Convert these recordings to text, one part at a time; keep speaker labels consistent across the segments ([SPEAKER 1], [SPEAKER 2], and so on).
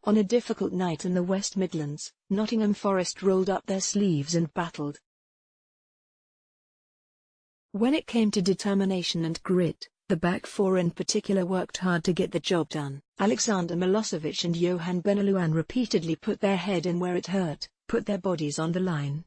[SPEAKER 1] On a difficult night in the West Midlands, Nottingham Forest rolled up their sleeves and battled. When it came to determination and grit, the back four in particular worked hard to get the job done. Alexander Milosevic and Yohan Benalouane repeatedly put their head in where it hurt, put their bodies on the line.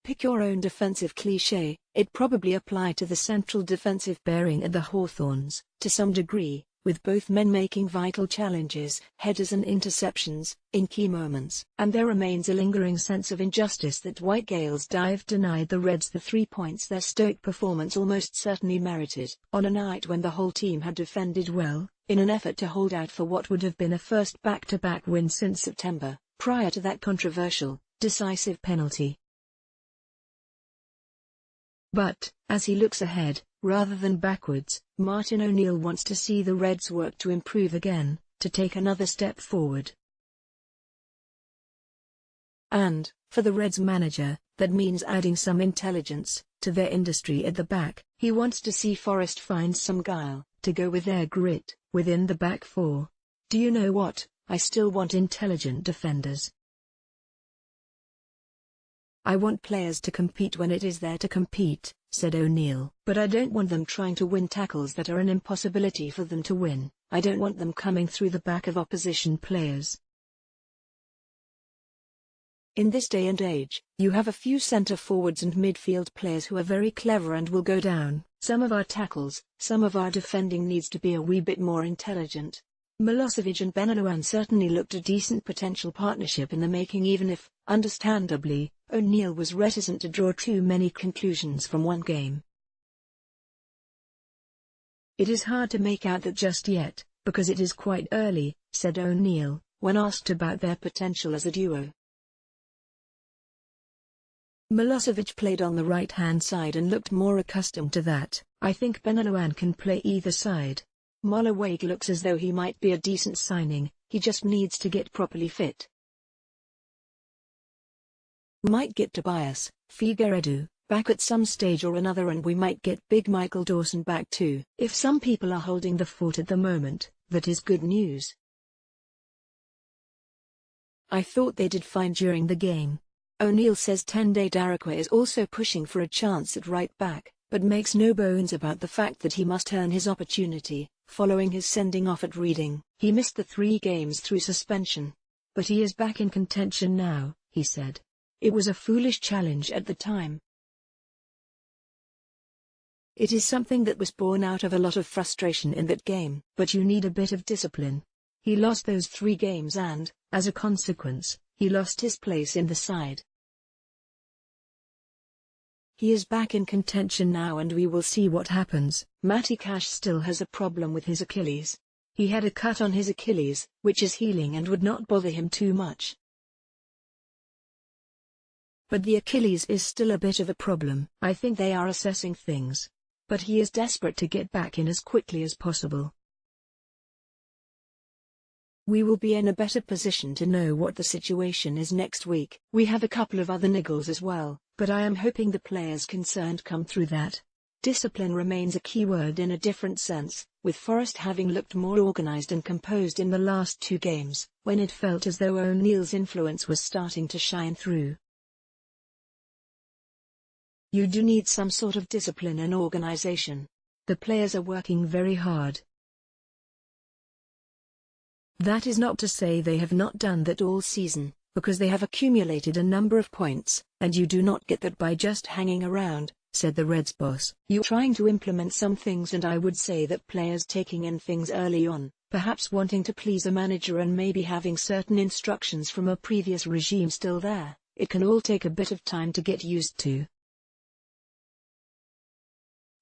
[SPEAKER 1] Pick your own defensive cliché, it probably applied to the central defensive bearing at the Hawthorns, to some degree, with both men making vital challenges, headers and interceptions, in key moments. And there remains a lingering sense of injustice that White Gale's dive denied the Reds the 3 points their stoic performance almost certainly merited, on a night when the whole team had defended well, in an effort to hold out for what would have been a first back-to-back win since September, prior to that controversial, decisive penalty. But, as he looks ahead, rather than backwards, Martin O'Neill wants to see the Reds work to improve again, to take another step forward. And, for the Reds manager, that means adding some intelligence to their industry at the back. He wants to see Forest find some guile, to go with their grit, within the back four. Do you know what, I still want intelligent defenders. I want players to compete when it is there to compete, said O'Neill. But I don't want them trying to win tackles that are an impossibility for them to win. I don't want them coming through the back of opposition players. In this day and age, you have a few centre forwards and midfield players who are very clever and will go down. Some of our tackles, some of our defending needs to be a wee bit more intelligent. Milosevic and Benalouane certainly looked a decent potential partnership in the making, even if, understandably, O'Neill was reticent to draw too many conclusions from one game. It is hard to make out that just yet, because it is quite early, said O'Neill, when asked about their potential as a duo. Milosevic played on the right-hand side and looked more accustomed to that. I think Benalouane can play either side. Milosevic looks as though he might be a decent signing, he just needs to get properly fit. We might get Tobias Figueiredo back at some stage or another, and we might get Big Michael Dawson back too. If some people are holding the fort at the moment, that is good news. I thought they did fine during the game. O'Neill says Tende Daraqua is also pushing for a chance at right back, but makes no bones about the fact that he must earn his opportunity, following his sending off at Reading. He missed the 3 games through suspension. But he is back in contention now, he said. It was a foolish challenge at the time. It is something that was born out of a lot of frustration in that game. But you need a bit of discipline. He lost those 3 games and, as a consequence, he lost his place in the side. He is back in contention now and we will see what happens. Matty Cash still has a problem with his Achilles. He had a cut on his Achilles, which is healing and would not bother him too much. But the Achilles is still a bit of a problem. I think they are assessing things. But he is desperate to get back in as quickly as possible. We will be in a better position to know what the situation is next week. We have a couple of other niggles as well, but I am hoping the players concerned come through that. Discipline remains a key word in a different sense, with Forest having looked more organised and composed in the last 2 games, when it felt as though O'Neill's influence was starting to shine through. You do need some sort of discipline and organisation. The players are working very hard. That is not to say they have not done that all season, because they have accumulated a number of points, and you do not get that by just hanging around, said the Reds boss. You're trying to implement some things, and I would say that players taking in things early on, perhaps wanting to please a manager and maybe having certain instructions from a previous regime still there, it can all take a bit of time to get used to.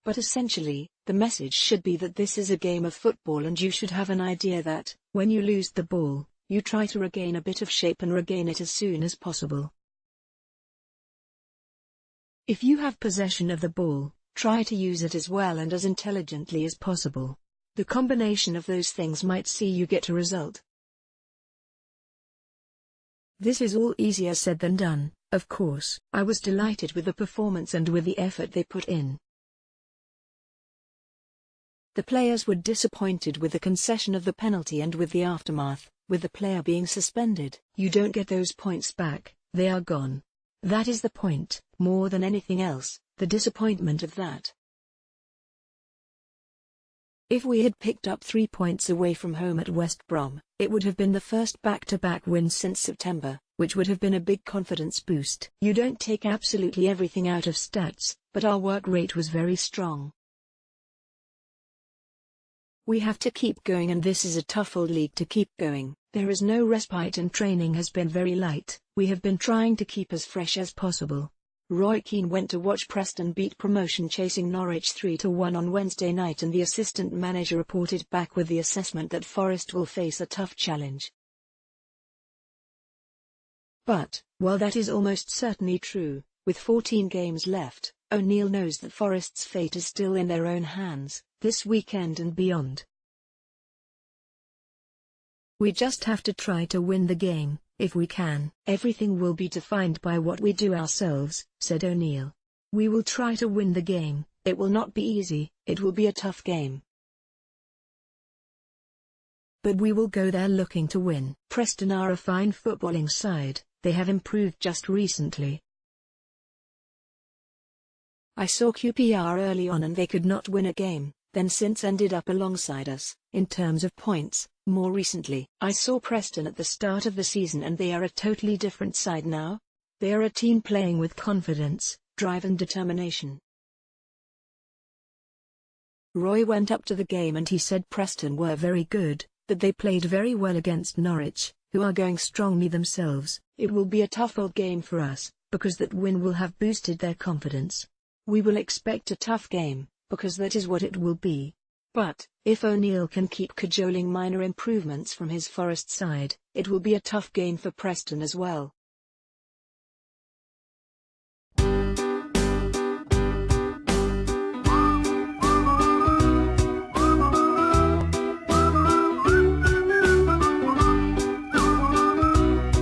[SPEAKER 1] But essentially, the message should be that this is a game of football and you should have an idea that, when you lose the ball, you try to regain a bit of shape and regain it as soon as possible. If you have possession of the ball, try to use it as well and as intelligently as possible. The combination of those things might see you get a result. This is all easier said than done, of course. I was delighted with the performance and with the effort they put in. The players were disappointed with the concession of the penalty and with the aftermath, with the player being suspended. You don't get those points back, they are gone. That is the point, more than anything else, the disappointment of that. If we had picked up 3 points away from home at West Brom, it would have been the first back-to-back win since September, which would have been a big confidence boost. You don't take absolutely everything out of stats, but our work rate was very strong. We have to keep going, and this is a tough old league to keep going. There is no respite and training has been very light. We have been trying to keep as fresh as possible. Roy Keane went to watch Preston beat promotion chasing Norwich 3-1 on Wednesday night, and the assistant manager reported back with the assessment that Forest will face a tough challenge. But, while that is almost certainly true, with 14 games left, O'Neill knows that Forest's fate is still in their own hands, this weekend and beyond. We just have to try to win the game, if we can. Everything will be defined by what we do ourselves, said O'Neill. We will try to win the game. It will not be easy, it will be a tough game. But we will go there looking to win. Preston are a fine footballing side, they have improved just recently. I saw QPR early on and they could not win a game, then since ended up alongside us, in terms of points. More recently, I saw Preston at the start of the season and they are a totally different side now. They are a team playing with confidence, drive and determination. Roy went up to the game and he said Preston were very good, that they played very well against Norwich, who are going strongly themselves. It will be a tough old game for us, because that win will have boosted their confidence. We will expect a tough game, because that is what it will be. But, if O'Neill can keep cajoling minor improvements from his Forest side, it will be a tough game for Preston as well.